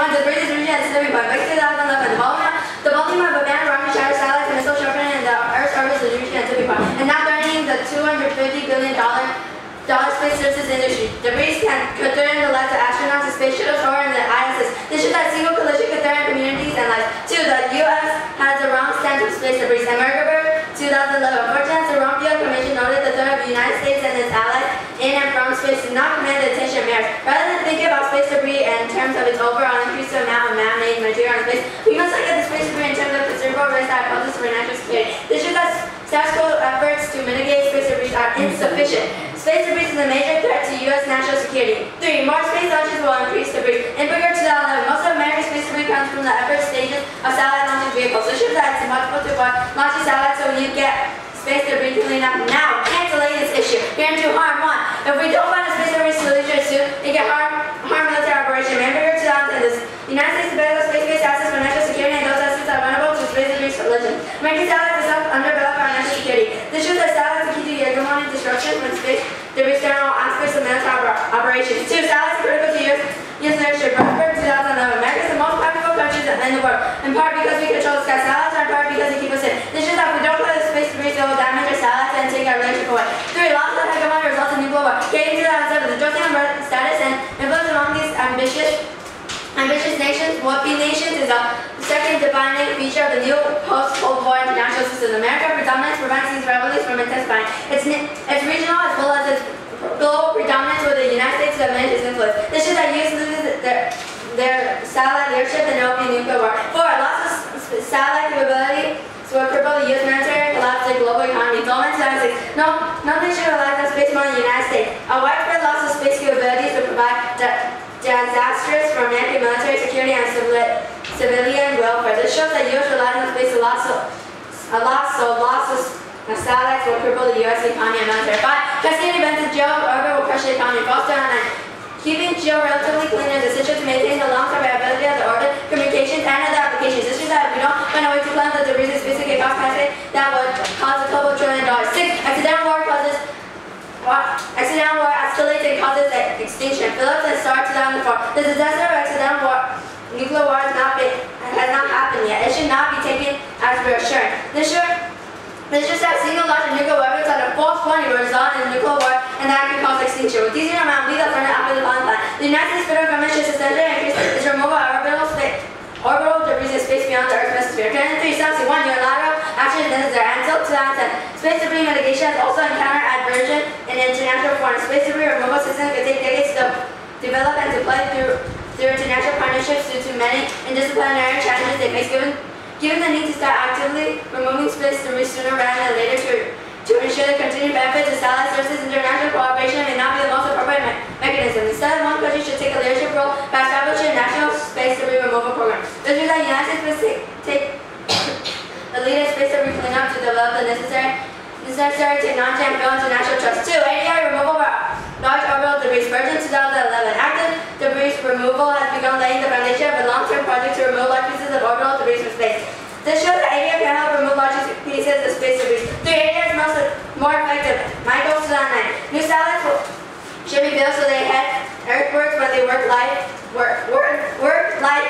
when debris is reaching its tipping point. By 2011, the volume of abandoned rocket shattered satellites and missile sharpening in the Earth's orbit is reaching its tipping point, and now threatening the $250 billion space services industry. Debris could threaten the lives of astronauts and space shuttles or in the ISS. This shows that single collision could threaten communities and lives. 2. The U.S. has the wrong stance with space debris. America 2011. Forecast the wrong field commission noted the threat of the United States and its allies in and from space did not command the attention it merits. Rather than thinking about space debris in terms of its overall increased amount of man-made material in space, we must look at the space debris in terms of considerable risk that it poses for national security. This shows that status quo efforts to mitigate space debris are insufficient. Space debris is a major threat to U.S. national security. 3. More space launches will increase debris. In figure 2011, most of America's space debris comes from the upper stages of satellite launching vehicles. This shows that it's impossible to launch satellites, so you get space debris to clean up now. Can't delay this issue. Guarantee harm 1. If we don't find a space debris solution soon, it can harm military operation. In figure 2010, the United States available space-based assets for national security, and those assets are vulnerable to space debris collision. American satellites are underdeveloped for our national security. This shows that satellites are key to the hegemony destruction from space debris external aspects of military operations. 2. Satellites are critical to U.S. leadership. Rosenberg 2011. America is the most powerful country in the world, in part because we control the sky. Satellites are in part because they keep us in. This shows that if we don't play the space debris, it will damage our satellites and take our leadership away. 3. Loss of hegemony results in nuclear war. Creating 2007, the joint status and influence among these ambitious nations, would-be nations, is a second defining feature of the new post-Cold War international system. America's predominance prevents these rivalries from intensifying. It's regional as well as its global predominance, with the United States to diminish its influence. This shows that U.S. loses their satellite leadership and there will be nuclear war. 4. Loss of satellite capability will cripple the U.S. military and collapse the global economy. Goldman Sachs says, nothing should rely on space more than the United States. A widespread loss of space capabilities will provide disastrous for American military security and civilian welfare. This shows that U.S. relies on space a lot, so loss of satellites will cripple the U.S. economy and military. 5. Cascading events in geo orbit will crush the economy. False 9. Keeping geo relatively clean is essential to maintain the long-term viability of the orbit, communications, and other applications. This is that if we don't find a way to cleanse the debris in space, it cost cascade that would cause a couple $1 trillion. 6. Accidental war escalates and causes extinction. Phillips and Starr 2004. The disaster of accidental war, nuclear war has not happened yet. It should not be taken as reassuring. This shows that single launch of nuclear weapons at a false point will result in nuclear war, and that can cause extinction. With these amount, we the furnace after the bomb plan. The United States federal government should substantially increase its removal of orbital debris in space beyond the Earth's atmosphere. 371 unilateral action is necessary. Until 2010, space debris mitigation has also encountered adversion in international forum. Space debris removal systems can take decades to develop and deploy through international partnerships due to many interdisciplinary challenges they face. Given the need to start actively removing space debris sooner rather than later to ensure the continued benefits of satellite services, international cooperation may not be the most appropriate mechanism. Instead, one country should take a leadership role by establishing a national space debris removal program. This means that the United States must take the lead in space debris cleanup to develop the necessary technology and build international trust. 2. ADI removal of large orbital debris. Version 2011. Active debris removal has begun laying the foundation of a long-term project to remove large pieces of orbital debris from space. This shows that ADI can help remove large pieces of space debris. 3. ADI is more effective. Michael 2009. New satellites should be built so they head earthwards when they work light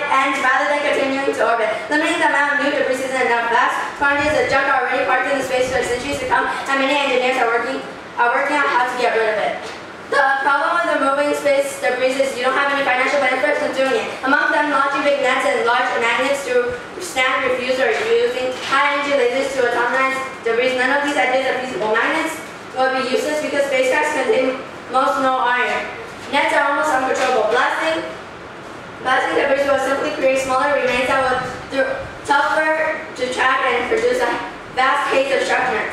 ends rather than continuing to orbit. Limiting the amount of new debris isn't enough. Vast quantities of junk are already parked in the space for centuries to come, and many engineers are working on how to get rid of it. The problem with removing space debris is you don't have any financial benefits from doing it. Among them, launching big nets and large magnets to snap your fuse or using high-energy lasers to atomize debris. None of these ideas are feasible. Magnets will be useless because spacecraft contain most no iron. Nets are almost uncontrollable. Blasting debris will simply create smaller remains that will be tougher to track and produce a vast haze of shrapnel.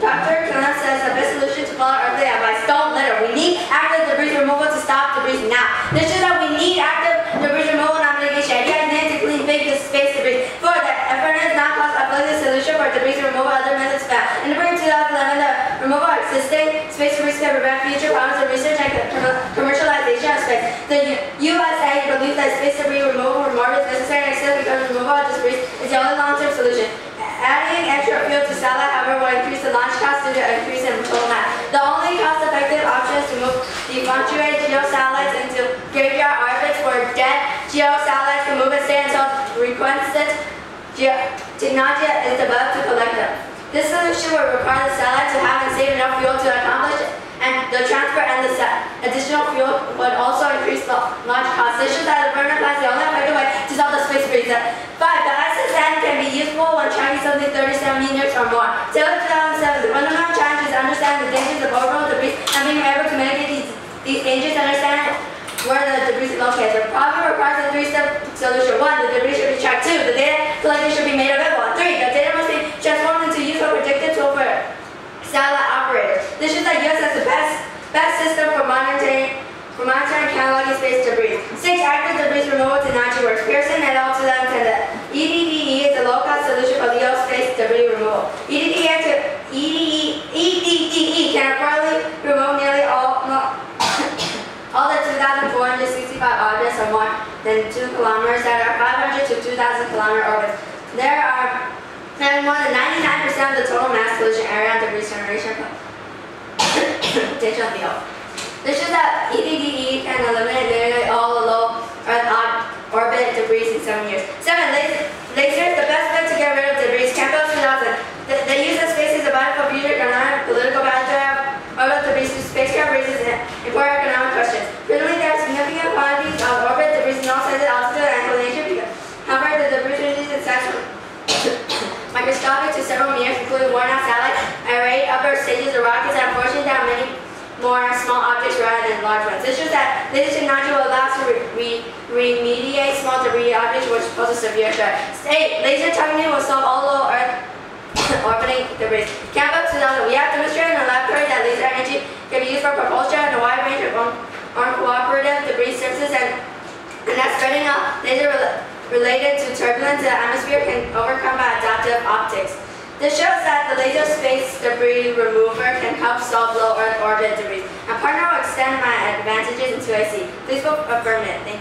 Dr. Kenneth says the best solution to follow earthly advice: don't litter. We need active debris removal to stop debris now. This is that we need active debris removal, not mitigation. You guys need to clean big space debris. For the effort is not cost-effective solution for debris removal, other methods fail. In the spring 2011, the removal of existing space debris can prevent future problems of research and commercialization of space. The USA believes that space debris removal from orbit is necessary, except because removal of debris is the only long-term solution. Adding extra fuel to satellite, however, will increase the launch cost due to an increase in total mass. The only cost-effective option is to move defunctuated geo satellites into graveyard orbits for dead Geo satellites can move and stay until requested technology is developed to collect them. This solution would require the satellite to have and save enough fuel to accomplish and the transfer, and the additional fuel would also increase the launch cost. This shows that the burner plans the only effective way to solve the space race. 5. The ISS can be useful when tracking something 37 meters or more. Taylor 2007. The fundamental challenge is understanding the dangers of overall debris and being able to mitigate these dangers and understand where the debris is located. The problem requires a 3-step solution. 1. The debris should be tracked. 2. The data collected should be made available. 3. The data must be transformed into useful predictive tool for satellite operators. This shows that U.S. has the best system for monitoring and cataloging space debris. 6. Active debris removal technology works. Pearson et al. 2010. EDDE is a low-cost solution for LEO space debris removal. EDDE can affordably remove nearly all the 2,465 objects are more than 2 kilometers that are 500 to 2,000 kilometer orbits. There are more than 99% of the total mass collision area of debris generation potential LEO. This shows that EDDE can eliminate nearly all the low Earth orbit debris in 7 years. 7. Lasers, the best way to get rid of debris. Campbell 2000. The use of space is a vital for future economic, political value to have orbital debris. Spacecraft raises important economic questions. Currently, there are significant quantities of orbit debris in all sizes, altitude, and inclination. However, the debris ranges in size from microscopic to several meters, including worn-out satellites, array upper stages of rockets, and unfortunately, there are many more small objects rather than large ones. This shows that laser technology will allow us to remediate small debris objects which pose a severe threat. 8. Laser targeting will solve all low Earth orbiting debris. Campbell 2000. We have demonstrated in the laboratory that laser energy can be used for propulsion and a wide range of uncooperative debris surfaces, and that spreading out laser related to turbulence in the atmosphere can overcome by adaptive optics. This shows that the laser space debris remover can help solve low Earth orbit debris. And partner will extend my advantages into AC. Please vote affirmative. Thank you.